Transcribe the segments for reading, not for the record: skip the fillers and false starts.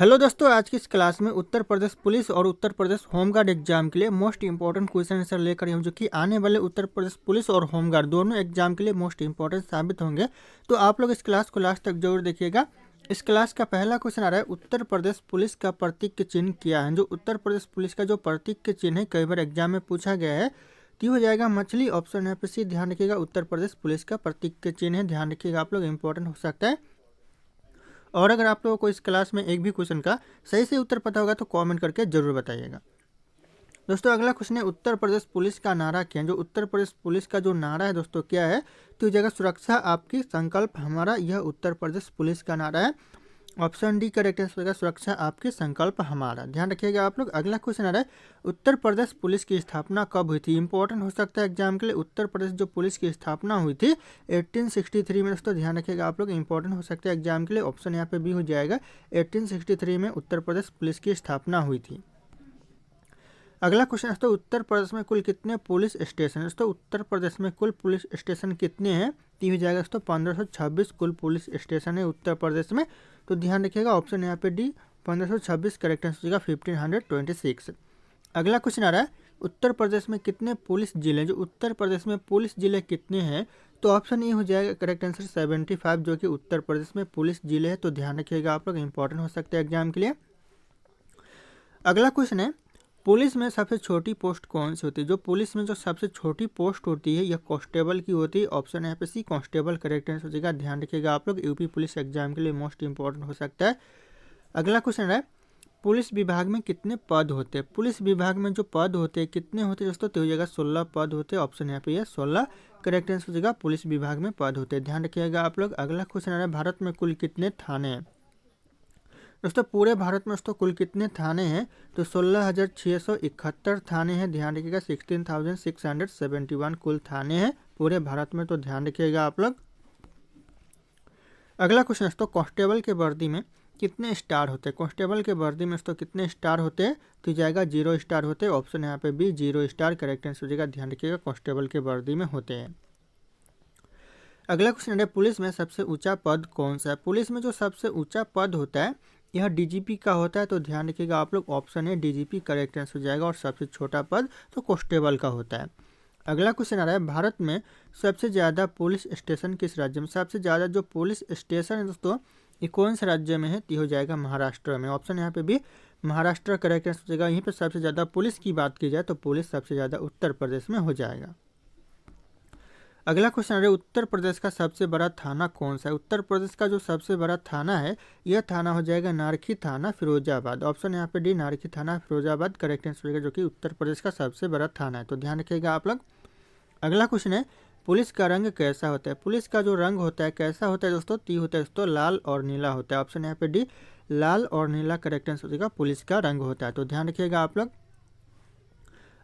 Hello दोस्तों, आज की इस क्लास में उत्तर प्रदेश पुलिस और उत्तर प्रदेश होमगार्ड एग्जाम के लिए मोस्ट इंपॉर्टेंट क्वेश्चन आंसर लेकर आई हूं, जो कि आने वाले उत्तर प्रदेश पुलिस और होमगार्ड दोनों एग्जाम के लिए मोस्ट इंपॉर्टेंट साबित होंगे। तो आप लोग इस क्लास को लास्ट तक जरूर देखिएगा। इस क्लास का पहला क्वेश्चन आ रहा है, उत्तर प्रदेश पुलिस का प्रतीक के चिन्ह क्या है। जो उत्तर प्रदेश पुलिस का जो प्रतीक के चिन्ह है, कई बार एग्जाम में पूछा गया है। तो ये हो जाएगा मछली। ऑप्शन है पे सी। ध्यान रखिएगा, उत्तर प्रदेश पुलिस का प्रतीक के चिन्ह है। ध्यान रखिएगा, आप लोग इंपॉर्टेंट हो सकता है। और अगर आप लोगों को इस क्लास में एक भी क्वेश्चन का सही से उत्तर पता होगा तो कमेंट करके जरूर बताइएगा। दोस्तों, अगला क्वेश्चन है, उत्तर प्रदेश पुलिस का नारा क्या है। जो उत्तर प्रदेश पुलिस का जो नारा है दोस्तों, क्या है। तो ये जगह सुरक्षा आपकी, संकल्प हमारा। यह उत्तर प्रदेश पुलिस का नारा है। ऑप्शन डी करेक्ट है, सुरक्षा आपकी, संकल्प हमारा। ध्यान रखिएगा आप लोग। अगला क्वेश्चन आ रहा है, उत्तर प्रदेश पुलिस की स्थापना कब हुई थी। इंपॉर्टेंट हो सकता है एग्जाम के लिए। उत्तर प्रदेश जो पुलिस की स्थापना हुई थी 1863 में। दोस्तों ध्यान रखिएगा आप लोग, इंपॉर्टेंट हो सकता है एग्जाम के लिए। ऑप्शन यहाँ पे बी हो जाएगा, 1863 में उत्तर प्रदेश पुलिस की स्थापना हुई थी। अगला क्वेश्चन है, दोस्तों उत्तर प्रदेश में कुल कितने पुलिस स्टेशन। दोस्तों उत्तर प्रदेश में कुल पुलिस स्टेशन कितने हैं। तो हो जाएगा दोस्तों 1526 कुल पुलिस स्टेशन है उत्तर प्रदेश में। तो ध्यान रखिएगा, ऑप्शन यहाँ पे डी 1526 करेक्ट आंसर हो जाएगा 1526। अगला क्वेश्चन आ रहा है, उत्तर प्रदेश में कितने पुलिस जिले। जो उत्तर प्रदेश में पुलिस जिले कितने हैं। तो ऑप्शन ए हो जाएगा करेक्ट आंसर 75, जो कि उत्तर प्रदेश में पुलिस जिले है। तो ध्यान रखिएगा आप लोग, इंपॉर्टेंट हो सकते हैं एग्जाम के लिए। अगला क्वेश्चन है, पुलिस में सबसे छोटी पोस्ट कौन सी होती है। जो पुलिस में जो सबसे छोटी पोस्ट होती है, यह कांस्टेबल की होती है। ऑप्शन यहाँ पे सी, कांस्टेबल करेक्ट आंसर हो जाएगा। ध्यान रखिएगा आप लोग, यूपी पुलिस एग्जाम के लिए मोस्ट इंपॉर्टेंट हो सकता है। अगला क्वेश्चन है, पुलिस विभाग में कितने पद होते हैं। पुलिस विभाग में जो पद होते हैं कितने होते हैं दोस्तों। तो हो जाएगा 16 पद होते हैं। ऑप्शन यहाँ पे है 16 करेक्ट आंसर हो जाएगा। पुलिस विभाग में पद होते हैं। ध्यान रखिएगा आप लोग। अगला क्वेश्चन आ रहा है, भारत में कुल कितने थाने हैं। दोस्तों पूरे भारत में दोस्तों कुल कितने थाने हैं। तो 16,671 थाने हैं। ध्यान रखिएगा, 16,671 कुल थाने हैं पूरे भारत में। तो ध्यान रखिएगा आप लोग। अगला क्वेश्चन दोस्तों, कांस्टेबल के वर्दी में कितने स्टार होते हैं। कांस्टेबल के वर्दी में दोस्तों कितने स्टार होते हैं। तो जाएगा 0 स्टार होते हैं। ऑप्शन यहाँ पे बी 0 स्टार करेक्ट आंसर हो जाएगा। ध्यान रखिएगा, कांस्टेबल के वर्दी में होते हैं। अगला क्वेश्चन है, पुलिस में सबसे ऊंचा पद कौन सा है। पुलिस में जो सबसे ऊंचा पद होता है, यह डीजीपी का होता है। तो ध्यान रखिएगा आप लोग, ऑप्शन है डीजीपी करेक्ट आंसर हो जाएगा। और सबसे छोटा पद तो कांस्टेबल का होता है। अगला क्वेश्चन आ रहा है, भारत में सबसे ज़्यादा पुलिस स्टेशन किस राज्य में। सबसे ज़्यादा जो पुलिस स्टेशन है दोस्तों, ये कौन से राज्य में है। तो हो जाएगा महाराष्ट्र में। ऑप्शन यहाँ पे भी महाराष्ट्र करेक्ट आंसर हो जाएगा। यहीं पर सबसे ज़्यादा पुलिस की बात की जाए तो पुलिस सबसे ज़्यादा उत्तर प्रदेश में हो जाएगा। अगला क्वेश्चन है, उत्तर प्रदेश का सबसे बड़ा थाना कौन सा है। उत्तर प्रदेश का जो सबसे बड़ा थाना है, यह थाना हो जाएगा नारखी थाना फिरोजाबाद। ऑप्शन यहाँ पे डी नारखी थाना फिरोजाबाद करेक्ट आंसर होगा, जो कि उत्तर प्रदेश का सबसे बड़ा थाना है। तो ध्यान रखिएगा आप लोग। अगला क्वेश्चन है, पुलिस का रंग कैसा होता है। पुलिस का जो रंग होता है कैसा होता है दोस्तों। ती होता है दोस्तों लाल और नीला होता है। ऑप्शन यहाँ पे डी लाल और नीला करेक्ट आंसर होगा, पुलिस का रंग होता है। तो ध्यान रखिएगा आप लोग।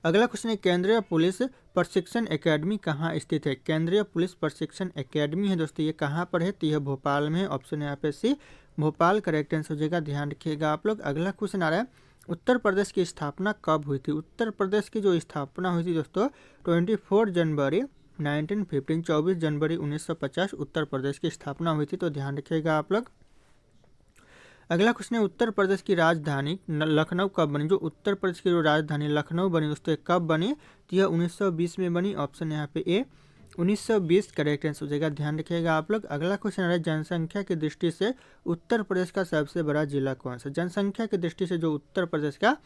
अगला क्वेश्चन है, केंद्रीय पुलिस प्रशिक्षण एकेडमी कहाँ स्थित है। केंद्रीय पुलिस प्रशिक्षण एकेडमी है दोस्तों, ये कहाँ पर है। तो यह भोपाल में है। ऑप्शन यहाँ पे सी भोपाल करेक्ट आंसर हो जाएगा। ध्यान रखिएगा आप लोग। अगला क्वेश्चन आ रहा है, उत्तर प्रदेश की स्थापना कब हुई थी। उत्तर प्रदेश की जो स्थापना हुई थी दोस्तों 24 जनवरी 1915, 24 जनवरी 1950 उत्तर प्रदेश की स्थापना हुई थी। तो ध्यान रखिएगा आप लोग। अगला क्वेश्चन है, उत्तर प्रदेश की राजधानी लखनऊ कब बनी। जो उत्तर प्रदेश की जो राजधानी लखनऊ बनी दोस्तों, कब बनी। तो यह 1920 में बनी। ऑप्शन यहाँ पे ए 1920 करेक्ट आंसर हो जाएगा। ध्यान रखिएगा आप लोग। अगला क्वेश्चन है, जनसंख्या की दृष्टि से उत्तर प्रदेश का सबसे बड़ा जिला कौन सा। जनसंख्या की दृष्टि से जो उत्तर प्रदेश का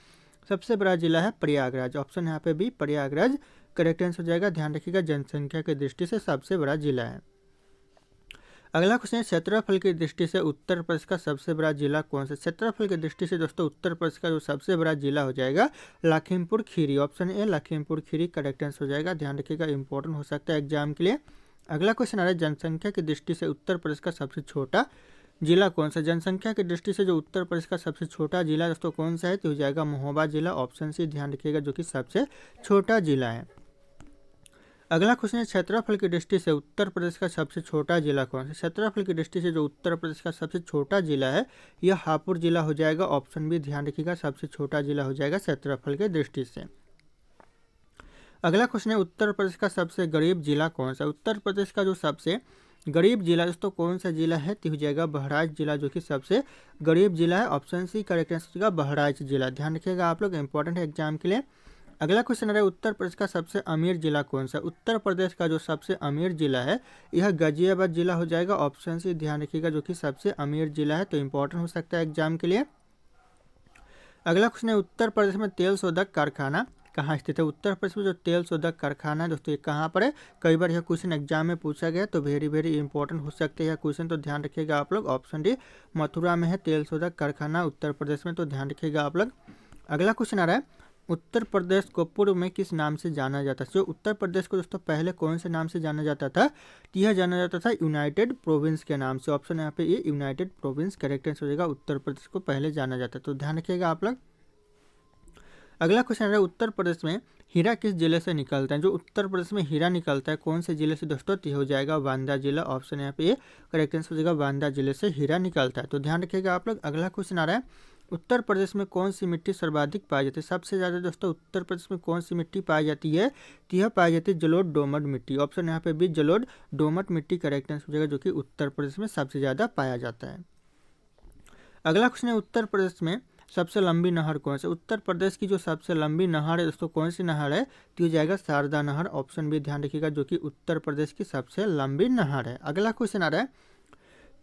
सबसे बड़ा जिला है प्रयागराज। ऑप्शन यहाँ पे भी प्रयागराज करेक्ट आंसर हो जाएगा। ध्यान रखिएगा, जनसंख्या की दृष्टि से सबसे बड़ा जिला है। अगला क्वेश्चन है, क्षेत्रफल की दृष्टि से उत्तर प्रदेश का सबसे बड़ा जिला कौन सा। क्षेत्रफल की दृष्टि से दोस्तों उत्तर प्रदेश का जो सबसे बड़ा जिला हो जाएगा Lakhimpur Kheri. Option A Lakhimpur Kheri correct answer हो जाएगा। ध्यान रखिएगा, इंपॉर्टेंट हो सकता है एग्जाम के लिए। अगला क्वेश्चन आ रहा है, जनसंख्या की दृष्टि से उत्तर प्रदेश का सबसे छोटा जिला कौन सा। जनसंख्या की दृष्टि से जो उत्तर प्रदेश का सबसे छोटा जिला दोस्तों कौन सा है। तो हो जाएगा महोबा जिला। ऑप्शन सी ध्यान रखिएगा, जो कि सबसे छोटा जिला है। अगला क्वेश्चन है, क्षेत्रफल की दृष्टि से उत्तर प्रदेश का सबसे छोटा जिला कौन सा। क्षेत्रफल की दृष्टि से जो उत्तर प्रदेश का सबसे छोटा जिला है, यह हापुड़ जिला हो जाएगा। ऑप्शन बी ध्यान रखिएगा, सबसे छोटा जिला हो जाएगा क्षेत्रफल की दृष्टि से। अगला क्वेश्चन है, उत्तर प्रदेश का सबसे गरीब जिला कौन सा। उत्तर प्रदेश का जो सबसे गरीब जिला दोस्तों कौन सा जिला है, तो हो जाएगा बहराइच जिला, जो कि सबसे गरीब जिला है। ऑप्शन सी करेक्ट आंसर हो जाएगा बहराइच जिला। ध्यान रखिएगा आप लोग, इंपॉर्टेंट है एग्जाम के लिए। अगला क्वेश्चन है उत्तर प्रदेश का सबसे अमीर जिला कौन सा। उत्तर प्रदेश का जो सबसे अमीर जिला है यह गाजियाबाद जिला हो जाएगा। ऑप्शन सी ध्यान रखिएगा, जो कि सबसे अमीर जिला है, तो इंपॉर्टेंट हो सकता है एग्जाम के लिए। अगला क्वेश्चन है उत्तर प्रदेश में तेल शोधक कारखाना कहाँ स्थित है। उत्तर प्रदेश में जो तेल शोधक कारखाना है दोस्तों ये कहाँ पर है। कई बार यह क्वेश्चन एग्जाम में पूछा गया, तो वेरी इंपॉर्टेंट हो सकते हैं क्वेश्चन, तो ध्यान रखिएगा आप लोग। ऑप्शन डी मथुरा में है तेल शोधक कारखाना उत्तर प्रदेश में, तो ध्यान रखिएगा आप लोग। अगला क्वेश्चन आ रहा है उत्तर प्रदेश को पूर्व में किस नाम से जाना जाता है। जो उत्तर प्रदेश को दोस्तों पहले कौन से नाम से जाना जाता था, यह जाना जाता था यूनाइटेड प्रोविंस के नाम से। ऑप्शन यहाँ पे ये यूनाइटेड प्रोविंस करेक्ट आंसर हो जाएगा। उत्तर प्रदेश को पहले जाना जाता है, तो ध्यान रखिएगा आप लोग। अगला क्वेश्चन है उत्तर प्रदेश में हीरा किस जिले से निकलता है। जो उत्तर प्रदेश में हीरा निकलता है कौन से जिले से दोस्तों, तो हो जाएगा बांदा जिला। ऑप्शन यहाँ पे ये करेक्ट आंसर हो जाएगा, बांदा जिले से हीरा निकलता है, तो ध्यान रखिएगा आप लोग। अगला क्वेश्चन आ रहा है उत्तर प्रदेश में कौन सी मिट्टी सर्वाधिक पाई जाती है। सबसे ज़्यादा दोस्तों उत्तर प्रदेश में कौन सी मिट्टी पाई जाती है, तो यह पाई जाती है जलोढ़ दोमट मिट्टी। ऑप्शन यहाँ पे भी जलोढ़ दोमट मिट्टी करेक्ट आंसर हो जाएगा, जो कि उत्तर प्रदेश में सबसे ज़्यादा पाया जाता है। अगला क्वेश्चन है उत्तर प्रदेश में सबसे लंबी नहर कौन सी। उत्तर प्रदेश की जो सबसे लंबी नहर है दोस्तों कौन सी नहर है, तो हो जाएगा शारदा नहर। ऑप्शन भी ध्यान रखिएगा, जो कि उत्तर प्रदेश की सबसे लंबी नहर है। अगला क्वेश्चन आ रहा है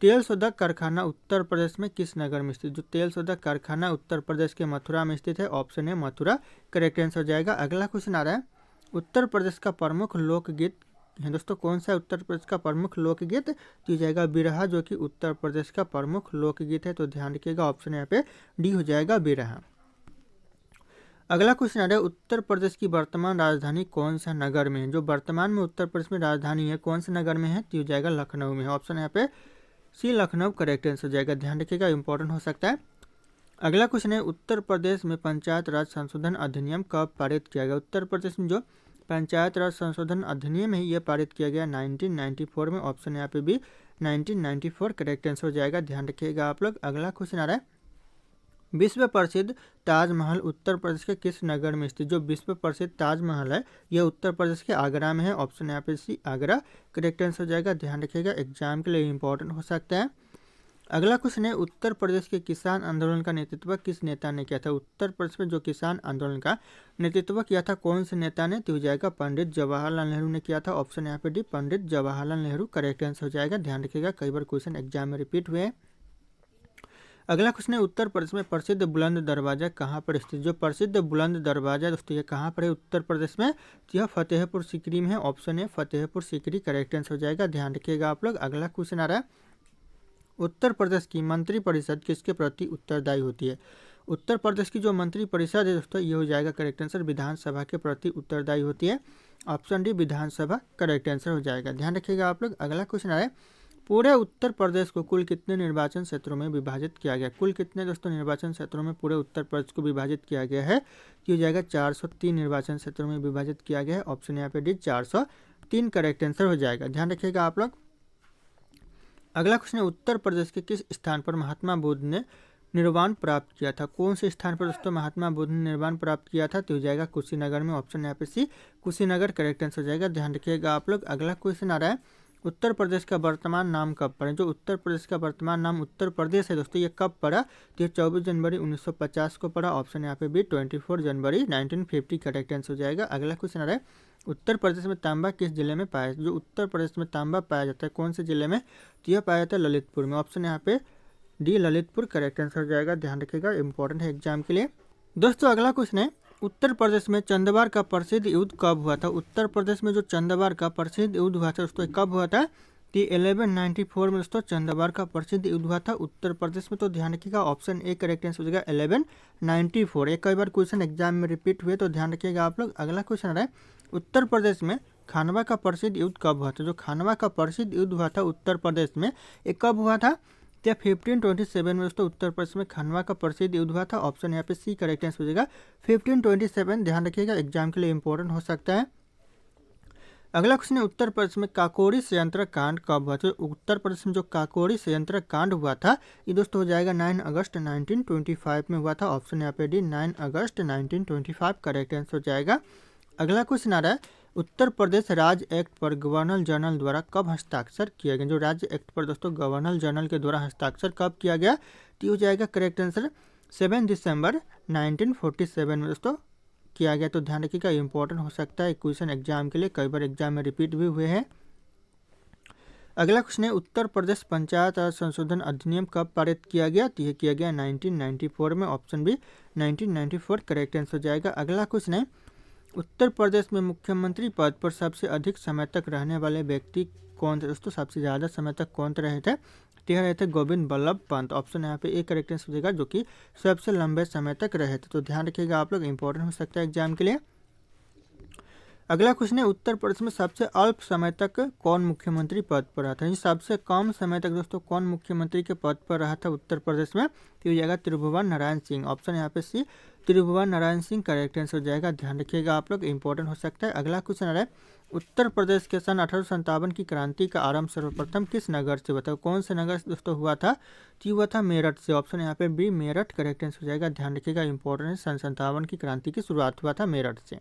तेल शोधक कारखाना उत्तर प्रदेश में किस नगर में स्थित। जो तेल शोधक कारखाना उत्तर प्रदेश के मथुरा में स्थित है। ऑप्शन है मथुरा करेक्ट आंसर हो जाएगा। अगला क्वेश्चन आ रहा है उत्तर प्रदेश का प्रमुख लोकगीत है दोस्तों कौन सा है। उत्तर प्रदेश का प्रमुख लोकगीत तो हो जाएगा बिरहा, जो कि उत्तर प्रदेश का प्रमुख लोकगीत है, तो ध्यान रखिएगा। ऑप्शन यहाँ पे डी हो जाएगा बिरहा। अगला क्वेश्चन आ रहा है उत्तर प्रदेश की वर्तमान राजधानी कौन सा नगर में है। जो वर्तमान में उत्तर प्रदेश में राजधानी है कौन से नगर में है, तो हो जाएगा लखनऊ में है। ऑप्शन यहाँ पे सी लखनऊ करेक्ट आंसर हो जाएगा। ध्यान रखिएगा, इंपॉर्टेंट हो सकता है। अगला क्वेश्चन है उत्तर प्रदेश में पंचायत राज संशोधन अधिनियम कब पारित किया गया। उत्तर प्रदेश में जो पंचायत राज संशोधन अधिनियम है यह पारित किया गया 1994 में। ऑप्शन यहाँ पे भी 1994 करेक्ट आंसर हो जाएगा। ध्यान रखिएगा आप लोग। अगला क्वेश्चन आ रहा है विश्व प्रसिद्ध ताजमहल उत्तर प्रदेश के किस नगर में स्थित। जो विश्व प्रसिद्ध ताजमहल है यह उत्तर प्रदेश के आगरा में है। ऑप्शन यहाँ पे सी आगरा करेक्ट आंसर हो जाएगा। ध्यान रखिएगा, एग्जाम के लिए इंपॉर्टेंट हो सकता है। अगला क्वेश्चन है उत्तर प्रदेश के किसान आंदोलन का नेतृत्व किस नेता ने किया था। उत्तर प्रदेश में जो किसान आंदोलन का नेतृत्व किया था कौन से नेता ने, तो हो जाएगा पंडित जवाहरलाल नेहरू ने किया था। ऑप्शन यहाँ पे D Pandit Jawaharlal Nehru correct answer हो जाएगा। ध्यान रखिएगा, कई बार क्वेश्चन एग्जाम में रिपीट हुए। अगला क्वेश्चन है उत्तर प्रदेश में प्रसिद्ध बुलंद दरवाजा कहाँ पर स्थित। जो प्रसिद्ध बुलंद दरवाजा दोस्तों ये कहाँ पर है उत्तर प्रदेश में, तो यह फतेहपुर सीकरी में है। ऑप्शन है फतेहपुर सीकरी करेक्ट आंसर हो जाएगा। ध्यान रखिएगा आप लोग। अगला क्वेश्चन आ रहा है उत्तर प्रदेश की मंत्रिपरिषद किसके प्रति उत्तरदायी होती है। उत्तर प्रदेश की जो मंत्रिपरिषद है दोस्तों ये हो जाएगा करेक्ट आंसर विधानसभा के प्रति उत्तरदायी होती है। ऑप्शन डी विधानसभा करेक्ट आंसर हो जाएगा। ध्यान रखिएगा आप लोग। अगला क्वेश्चन आ रहा है पूरे उत्तर प्रदेश को कुल कितने निर्वाचन क्षेत्रों में विभाजित किया गया। कुल कितने दोस्तों निर्वाचन क्षेत्रों में पूरे उत्तर प्रदेश को विभाजित किया गया है, ये हो जाएगा 403 निर्वाचन क्षेत्रों में विभाजित किया गया है। ऑप्शन यहाँ पे डी 403 करेक्ट आंसर हो जाएगा। ध्यान रखिएगा आप लोग। अगला क्वेश्चन है उत्तर प्रदेश के किस स्थान पर महात्मा बुद्ध ने निर्वाण प्राप्त किया था। कौन से स्थान पर दोस्तों महात्मा बुद्ध ने निर्वाण प्राप्त किया था, तो हो जाएगा कुशीनगर में। ऑप्शन यहाँ पे सी कुशीनगर करेक्ट आंसर हो जाएगा। ध्यान रखिएगा आप लोग। अगला क्वेश्चन आ रहा है उत्तर प्रदेश का वर्तमान नाम कब पड़ा। जो उत्तर प्रदेश का वर्तमान नाम उत्तर प्रदेश है दोस्तों ये कब पड़ा, तो ये 24 जनवरी 1950 को पड़ा। ऑप्शन यहाँ पे भी 24 जनवरी 1950 करेक्ट आंसर हो जाएगा। अगला क्वेश्चन आ रहा है उत्तर प्रदेश में तांबा किस जिले में पाया जाता है। जो उत्तर प्रदेश में तांबा पाया जाता है कौन से जिले में, तो यह पाया जाता है ललितपुर में। ऑप्शन यहाँ पे डी ललितपुर करेक्ट आंसर हो जाएगा। ध्यान रखिएगा, इंपॉर्टेंट है एग्जाम के लिए। दोस्तों अगला क्वेश्चन है उत्तर प्रदेश में चंदवार का प्रसिद्ध युद्ध कब हुआ था। उत्तर प्रदेश में जो चंदवार का प्रसिद्ध युद्ध हुआ था दोस्तों कब हुआ था, तो 1194 में दोस्तों चंदवार का प्रसिद्ध युद्ध हुआ था उत्तर प्रदेश में। तो ध्यान रखिएगा, ऑप्शन ए करेक्ट आंसर हो जाएगा 1194। एक कई बार क्वेश्चन एग्जाम में रिपीट हुए, तो ध्यान रखिएगा आप लोग। अगला क्वेश्चन आ रहा है उत्तर प्रदेश में खानवा का प्रसिद्ध युद्ध कब हुआ था। जो खानवा का प्रसिद्ध युद्ध हुआ था उत्तर प्रदेश में ये कब हुआ था, तो 1527 में दोस्तों उत्तर प्रदेश में खानवा का प्रसिद्ध युद्ध हुआ था। ऑप्शन यहाँ पे सी करेक्ट आंसर हो जाएगा 1527। ध्यान रखिएगा, एग्जाम के लिए इंपॉर्टेंट हो सकता है। अगला क्वेश्चन है उत्तर प्रदेश में काकोरी संयंत्र कांड कब हुआ था। उत्तर प्रदेश में जो काकोरी संयंत्र कांड हुआ था ये दोस्तों हो जाएगा 9 अगस्त 1925 में हुआ था। ऑप्शन यहाँ पे डी 9 अगस्त 1925 करेक्ट आंसर हो जाएगा। अगला क्वेश्चन आ रहा है उत्तर प्रदेश राज्य एक्ट पर गवर्नर जनरल द्वारा कब हस्ताक्षर किया गया? जो राज्य एक्ट पर दोस्तों गवर्नर जनरल के द्वारा हस्ताक्षर कब किया गया? तो हो जाएगा करेक्ट आंसर 7 दिसंबर 1947 में दोस्तों किया गया। तो ध्यान रखिएगा, इंपॉर्टेंट हो सकता है क्वेश्चन एग्जाम के लिए, कई बार एग्जाम में रिपीट भी हुए हैं। अगला क्वेश्चन है, उत्तर प्रदेश पंचायत राज संशोधन अधिनियम कब पारित किया गया? तो यह किया गया 1994 में। ऑप्शन बी 1994 करेक्ट आंसर हो जाएगा। अगला क्वेश्चन है, उत्तर प्रदेश में मुख्यमंत्री पद पर सबसे अधिक समय तक रहने वाले व्यक्ति कौन थे? दोस्तों सबसे ज़्यादा समय तक कौन रहे थे? यह रहे थे गोविंद बल्लभ पंत। ऑप्शन यहाँ पे ए करेक्ट आंसर हो जाएगा, जो कि सबसे लंबे समय तक रहे थे। तो ध्यान रखिएगा आप लोग, इंपॉर्टेंट हो सकता है एग्जाम के लिए। अगला क्वेश्चन है, उत्तर प्रदेश में सबसे अल्प समय तक कौन मुख्यमंत्री पद पर रहा था? सबसे कम समय तक दोस्तों कौन मुख्यमंत्री के पद पर रहा था उत्तर प्रदेश में? तो हो जाएगा त्रिभुवन नारायण सिंह। ऑप्शन यहाँ पे सी त्रिभुवन नारायण सिंह करेक्ट आंसर हो जाएगा। ध्यान रखिएगा आप लोग, इंपॉर्टेंट हो सकता है। अगला क्वेश्चन है, उत्तर प्रदेश के सन 1857 की क्रांति का आरंभ सर्वप्रथम किस नगर से हुआ था? कौन से नगर से दोस्तों हुआ था? तो हुआ था मेरठ से। ऑप्शन यहाँ पे बी मेरठ करेक्ट आंसर हो जाएगा। ध्यान रखिएगा, इंपॉर्टेंट है, सन 57 की क्रांति की शुरुआत हुआ था मेरठ से।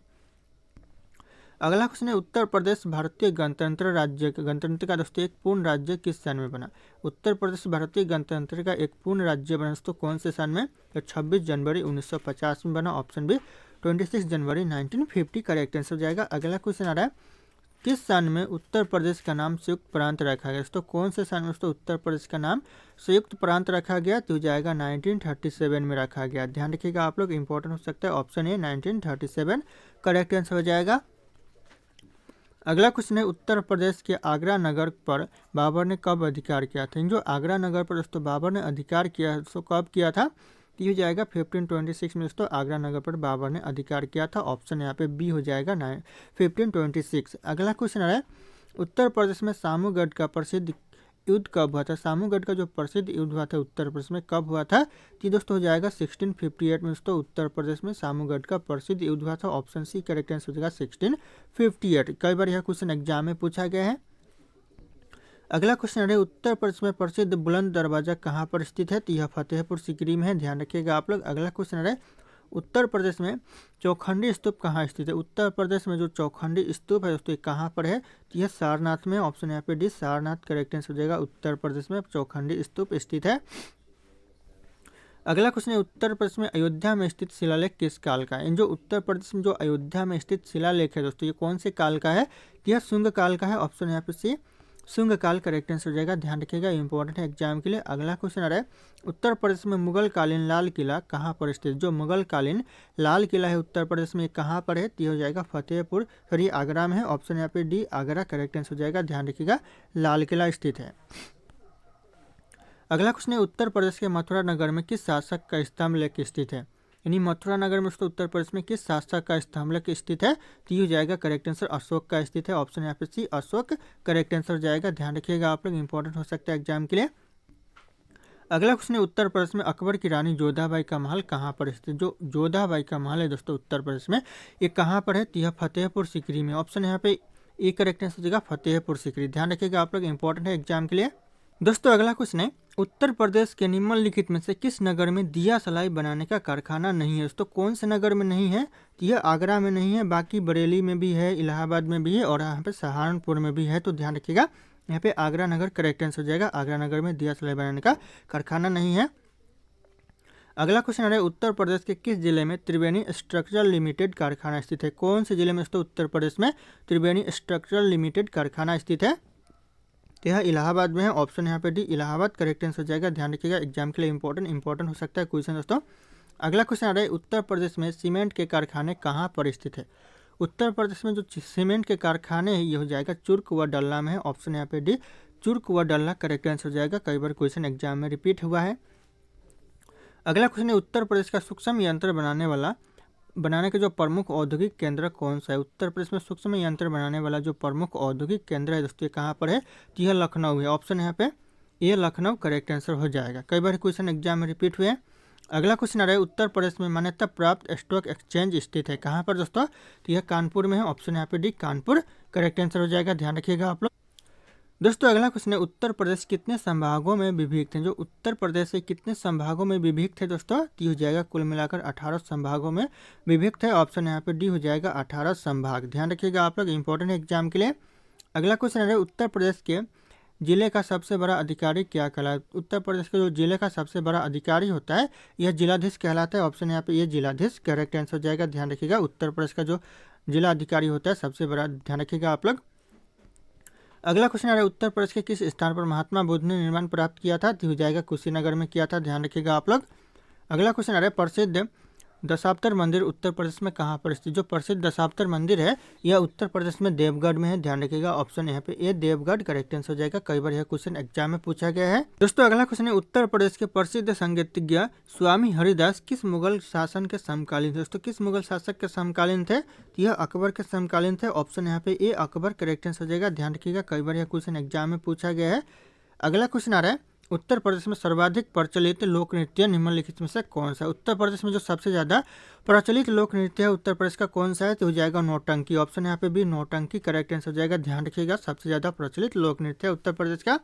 अगला क्वेश्चन है, उत्तर प्रदेश भारतीय गणतंत्र राज्य गणतंत्र का दोस्तों एक पूर्ण राज्य किस सन में बना? उत्तर प्रदेश भारतीय गणतंत्र का एक पूर्ण राज्य बना दोस्तों कौन से सन में? तो 26 जनवरी 1950 में बना। ऑप्शन बी 26 जनवरी 1950 करेक्ट आंसर हो जाएगा। अगला क्वेश्चन आ रहा है, किस सन में उत्तर प्रदेश का नाम संयुक्त प्रांत रखा गया? दोस्तों कौन से सन में दोस्तों उत्तर प्रदेश का नाम संयुक्त प्रांत रखा गया? तो हो जाएगा 1937 में रखा गया। ध्यान रखिएगा आप लोग, इंपॉर्टेंट हो सकता है। ऑप्शन ए 1937 करेक्ट आंसर हो जाएगा। अगला क्वेश्चन है, उत्तर प्रदेश के आगरा नगर पर बाबर ने कब अधिकार किया था? जो आगरा नगर पर दोस्तों बाबर ने अधिकार किया है दोस्तों कब किया था? ये हो जाएगा 1526 में दोस्तों आगरा नगर पर बाबर ने अधिकार किया था। ऑप्शन यहाँ पे बी हो जाएगा 1526। अगला क्वेश्चन है, उत्तर प्रदेश में सामूगढ़ का प्रसिद्ध युद्ध कब हुआ था? सामूगढ़ का जो प्रसिद्ध युद्ध हुआ था उत्तर प्रदेश में कब हुआ था? तो दोस्तों हो जाएगा 1658 में दोस्तों उत्तर प्रदेश में सामूगढ़ का प्रसिद्ध युद्ध हुआ था। ऑप्शन सी करेक्ट आंसर हो जाएगा 1658। कई बार यह क्वेश्चन एग्जाम में पूछा गया है। अगला क्वेश्चन है, उत्तर प्रदेश में प्रसिद्ध बुलंद दरवाजा कहाँ पर स्थित है? तो यह फतेहपुर सीकरी में है। ध्यान रखिएगा आप लोग। अगला क्वेश्चन है, उत्तर प्रदेश में चौखंडी स्तूप कहाँ स्थित है? उत्तर प्रदेश में जो चौखंडी स्तूप है दोस्तों कहाँ पर है? तो यह सारनाथ में। ऑप्शन यहाँ पे डी सारनाथ करेक्ट आंसर हो जाएगा। उत्तर प्रदेश में चौखंडी स्तूप स्थित है। अगला क्वेश्चन है, उत्तर प्रदेश में अयोध्या में स्थित शिलालेख किस काल का है? जो उत्तर प्रदेश में जो अयोध्या में स्थित शिलालेख है दोस्तों ये कौन से काल का है? यह शुंग काल का है। ऑप्शन यहाँ पे सी शुंग काल करेक्ट आंसर हो जाएगा। ध्यान रखिएगा, इंपॉर्टेंट है एग्जाम के लिए। अगला क्वेश्चन आ रहा है, उत्तर प्रदेश में मुगल कालीन लाल किला कहाँ पर स्थित? जो मुगल कालीन लाल किला है उत्तर प्रदेश में कहाँ पर है? तो हो जाएगा फतेहपुर सॉरी आगरा में है। ऑप्शन यहाँ पे डी आगरा करेक्ट आंसर हो जाएगा। ध्यान रखिएगा, लाल किला स्थित है। अगला क्वेश्चन है, उत्तर प्रदेश के मथुरा नगर में किस शासक का स्तंभ लेख स्थित है? यानी मथुरा नगर में उत्तर प्रदेश में किस शासक का स्तंभ लेख स्थित है? तो ये हो जाएगा करेक्ट आंसर अशोक का स्थित है। ऑप्शन यहाँ पे सी अशोक करेक्ट आंसर हो जाएगा। ध्यान रखिएगा आप लोग, इंपॉर्टेंट हो सकता है एग्जाम के लिए। अगला क्वेश्चन है, उत्तर प्रदेश में अकबर की रानी जोधाबाई का महल कहाँ पर स्थित है? जो जोधाबाई का महल है दोस्तों उत्तर प्रदेश में ये कहाँ पर है? तो यह फतेहपुर सीकरी में। ऑप्शन यहाँ पे ए करेक्ट आंसर हो जाएगा फतेहपुर सीकरी। ध्यान रखिएगा आप लोग, इंपॉर्टेंट है एग्जाम के लिए। दोस्तों अगला क्वेश्चन है, उत्तर प्रदेश के निम्नलिखित में से किस नगर में दिया सलाई बनाने का कारखाना नहीं है? दोस्तों कौन से नगर में नहीं है? तो यह आगरा में नहीं है, बाकी बरेली में भी है, इलाहाबाद में भी है और यहाँ पे सहारनपुर में भी है। तो ध्यान रखिएगा, यहाँ पे आगरा नगर करेक्ट आंसर हो जाएगा। आगरा नगर में दिया सलाई बनाने का कारखाना नहीं है। अगला क्वेश्चन है, उत्तर प्रदेश के किस जिले में त्रिवेणी स्ट्रक्चरल लिमिटेड कारखाना स्थित है? कौन से जिले में दोस्तों उत्तर प्रदेश में त्रिवेणी स्ट्रक्चरल लिमिटेड कारखाना स्थित है? तो यह इलाहाबाद में है। ऑप्शन यहाँ पे डी इलाहाबाद करेक्ट आंसर हो जाएगा। ध्यान रखिएगा, एग्जाम के लिए इंपॉर्टेंट हो सकता है क्वेश्चन दोस्तों। अगला क्वेश्चन आ रहा है, उत्तर प्रदेश में सीमेंट के कारखाने कहाँ पर स्थित है? उत्तर प्रदेश में जो सीमेंट के कारखाने हैं ये हो जाएगा चुर्क व डल्ला में है। ऑप्शन यहाँ पे डी चुर्क व डल्ला करेक्ट आंसर हो जाएगा। कई बार क्वेश्चन एग्जाम में रिपीट हुआ है। अगला क्वेश्चन है, उत्तर प्रदेश का सूक्ष्म यंत्र बनाने का जो प्रमुख औद्योगिक केंद्र कौन सा है? उत्तर प्रदेश में सूक्ष्म यंत्र बनाने वाला जो प्रमुख औद्योगिक केंद्र है दोस्तों कहाँ पर है? तो यह लखनऊ है। ऑप्शन यहाँ पे ये लखनऊ करेक्ट आंसर हो जाएगा। कई बार क्वेश्चन एग्जाम में रिपीट हुए। अगला क्वेश्चन आ रहा है, उत्तर प्रदेश में मान्यता प्राप्त स्टॉक एक्सचेंज स्थित है कहाँ पर दोस्तों? तो यह कानपुर में है। ऑप्शन यहाँ पे डी कानपुर करेक्ट आंसर हो जाएगा। ध्यान रखिएगा आप लोग। दोस्तों अगला क्वेश्चन है, उत्तर प्रदेश कितने संभागों में विभक्त है। जो उत्तर प्रदेश है कितने संभागों में विभक्त है दोस्तों, तो हो जाएगा कुल मिलाकर 18 संभागों में विभक्त है। ऑप्शन यहाँ पे डी हो जाएगा 18 संभाग। ध्यान रखिएगा आप लोग, इंपॉर्टेंट एग्जाम के लिए। अगला क्वेश्चन है, उत्तर प्रदेश के जिले का सबसे बड़ा अधिकारी क्या कहलाता है। उत्तर प्रदेश के जो जिले का सबसे बड़ा अधिकारी होता है यह जिलाधीश कहलाता है। ऑप्शन यहाँ पे ये जिलाधीश करेक्ट आंसर हो जाएगा। ध्यान रखिएगा, उत्तर प्रदेश का जो जिला अधिकारी होता है सबसे बड़ा, ध्यान रखिएगा आप लोग। अगला क्वेश्चन आ रहा है, उत्तर प्रदेश के किस स्थान पर महात्मा बुद्ध ने निर्माण प्राप्त किया था, तो हो जाएगा कुशीनगर में किया था। ध्यान रखिएगा आप लोग। अगला क्वेश्चन आ रहा है, प्रसिद्ध दशावतार मंदिर उत्तर प्रदेश में कहाँ पर स्थित। जो प्रसिद्ध दशावतार मंदिर है यह उत्तर प्रदेश में देवगढ़ में है। ध्यान रखिएगा, ऑप्शन यहाँ पे ए देवगढ़ करेक्ट आंसर हो जाएगा। कई बार यह क्वेश्चन एग्जाम में पूछा गया है। दोस्तों अगला क्वेश्चन है, उत्तर प्रदेश के प्रसिद्ध संगीतज्ञ स्वामी हरिदास किस मुगल शासन के समकालीन थे। दोस्तों किस मुगल शासक के समकालीन थे, तो यह अकबर के समकालीन थे। ऑप्शन यहाँ पे ए अकबर करेक्ट आंसर हो जाएगा। ध्यान रखिएगा, कई बार यह क्वेश्चन एग्जाम में पूछा गया है। अगला क्वेश्चन आ रहा है, उत्तर प्रदेश में सर्वाधिक प्रचलित लोक नृत्य निम्नलिखित में से कौन सा है। उत्तर प्रदेश में जो सबसे ज़्यादा प्रचलित लोक नृत्य है उत्तर प्रदेश का कौन सा है, तो हो जाएगा नौटंकी। ऑप्शन यहाँ पे भी नौटंकी करेक्ट आंसर हो जाएगा। ध्यान रखिएगा, सबसे ज़्यादा प्रचलित लोक नृत्य है उत्तर प्रदेश का।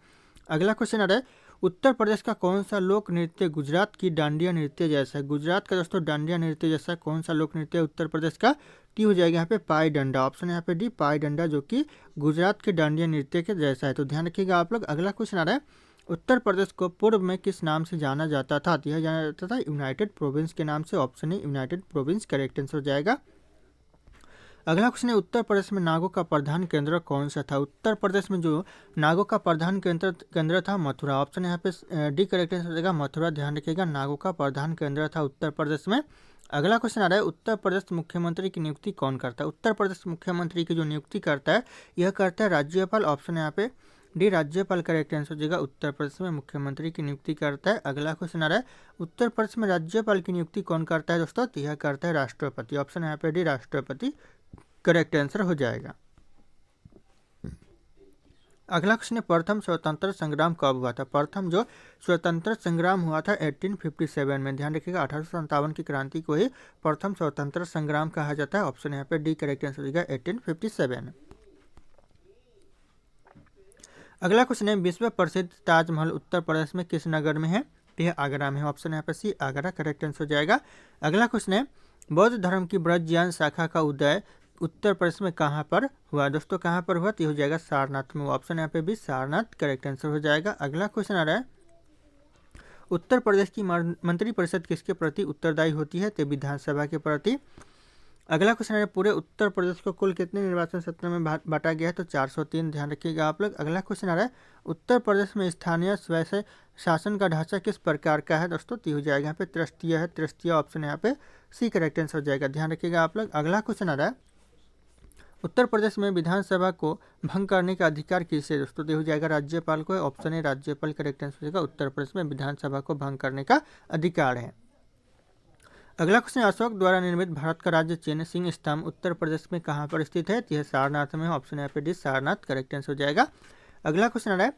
अगला क्वेश्चन आ रहा है, उत्तर प्रदेश का कौन सा लोक नृत्य गुजरात की डांडिया नृत्य जैसा है। गुजरात का दोस्तों डांडिया नृत्य जैसा कौन सा लोक नृत्य है उत्तर प्रदेश का, टी हो जाएगा यहाँ पे पाई डंडा। ऑप्शन यहाँ पे डी पाई डंडा, जो कि गुजरात के डांडिया नृत्य के जैसा है। तो ध्यान रखिएगा आप लोग। अगला क्वेश्चन आ रहा है, उत्तर प्रदेश को पूर्व में किस नाम से जाना जाता था, तो यह जाना जाता था यूनाइटेड प्रोविंस के नाम से। ऑप्शन है यूनाइटेड प्रोविंस करेक्ट आंसर हो जाएगा। अगला क्वेश्चन है, उत्तर प्रदेश में नागों का प्रधान केंद्र कौन सा था। उत्तर प्रदेश में जो नागों का प्रधान केंद्र था मथुरा। ऑप्शन यहाँ पे डी करेक्ट आंसर हो जाएगा, मथुरा। ध्यान रखिएगा, नागों का प्रधान केंद्र था उत्तर प्रदेश में। अगला क्वेश्चन आ रहा है, उत्तर प्रदेश मुख्यमंत्री की नियुक्ति कौन करता है। उत्तर प्रदेश मुख्यमंत्री की जो नियुक्ति करता है यह करता है राज्यपाल। ऑप्शन यहाँ पे डी राज्यपाल करेक्ट आंसर हो जाएगा। उत्तर प्रदेश में मुख्यमंत्री की नियुक्ति करता है। अगला क्वेश्चन आ रहा है, उत्तर प्रदेश में राज्यपाल की नियुक्ति कौन करता है दोस्तों, तो यह करता है राष्ट्रपति। ऑप्शन यहाँ पे डी राष्ट्रपति करेक्ट आंसर हो जाएगा। अगला क्वेश्चन है, प्रथम स्वतंत्र संग्राम कब हुआ था। प्रथम जो स्वतंत्र संग्राम हुआ था 1857 में। ध्यान रखिएगा, 1857 की क्रांति को ही प्रथम स्वतंत्र संग्राम कहा जाता है। ऑप्शन यहाँ पे डी करेक्ट आंसर हो जाएगा 1857। अगला क्वेश्चन है, विश्व प्रसिद्ध ताजमहल उत्तर प्रदेश में किस नगर में है, यह आगरा में है। ऑप्शन यहाँ पे सी आगरा करेक्ट आंसर हो जाएगा। अगला क्वेश्चन है, बौद्ध धर्म की ब्रजयान शाखा का उदय उत्तर प्रदेश में कहाँ पर हुआ। दोस्तों कहाँ पर हुआ, तो हो जाएगा सारनाथ में। ऑप्शन यहाँ पे भी सारनाथ करेक्ट आंसर हो जाएगा। अगला क्वेश्चन आ रहा है, उत्तर प्रदेश की मंत्रिपरिषद किसके प्रति उत्तरदायी होती है, तो विधानसभा के प्रति। अगला क्वेश्चन है, पूरे उत्तर प्रदेश को कुल कितने निर्वाचन क्षेत्र में बांटा गया है, तो 403। ध्यान रखिएगा आप लोग। अगला क्वेश्चन आ रहा है, उत्तर प्रदेश में स्थानीय स्वयं शासन का ढांचा किस प्रकार का है दोस्तों, तो हो जाएगा यहाँ पे त्रिस्तरीय है। त्रिस्तरीय ऑप्शन यहाँ पे सी करेक्ट आंसर हो जाएगा। ध्यान रखिएगा आप लोग। अगला क्वेश्चन आ रहा है, उत्तर प्रदेश में विधानसभा को भंग करने का अधिकार किसे दोस्तों, तो हो जाएगा राज्यपाल को। ऑप्शन है राज्यपाल करेक्ट आंसर हो जाएगा। उत्तर प्रदेश में विधानसभा को भंग करने का अधिकार है। अगला क्वेश्चन, अशोक द्वारा निर्मित भारत का राज्य चिन्ह सिंह स्तंभ उत्तर प्रदेश में कहाँ पर स्थित है, तो यह सारनाथ में है। ऑप्शन यहाँ पे डी सारनाथ करेक्ट आंसर हो जाएगा। अगला क्वेश्चन आ रहा है,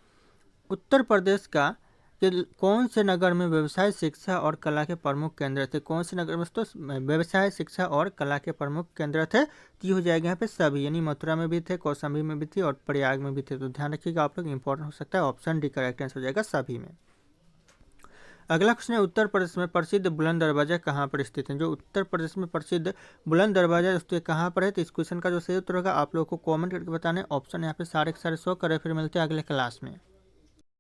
उत्तर प्रदेश का कौन से नगर में व्यवसाय शिक्षा और कला के प्रमुख केंद्र थे। कौन से नगर में तो व्यवसाय शिक्षा और कला के प्रमुख केंद्र थे, तो हो जाएगा यहाँ पे सभी, यानी मथुरा में भी थे, कौशाम्बी में भी थे और प्रयाग में भी थे। तो ध्यान रखिएगा आप लोग, इंपॉर्टेंट हो सकता है। ऑप्शन डी करेक्ट आंसर हो जाएगा सभी में। अगला क्वेश्चन है, उत्तर प्रदेश में प्रसिद्ध बुलंद दरवाजा कहाँ पर स्थित है। जो उत्तर प्रदेश में प्रसिद्ध बुलंद दरवाजा दोस्तों कहाँ पर है, तो इस क्वेश्चन का जो सही उत्तर होगा आप लोगों को कमेंट करके बताना है। ऑप्शन यहाँ पे सारे के सारे 100 करें। फिर मिलते हैं अगले क्लास में।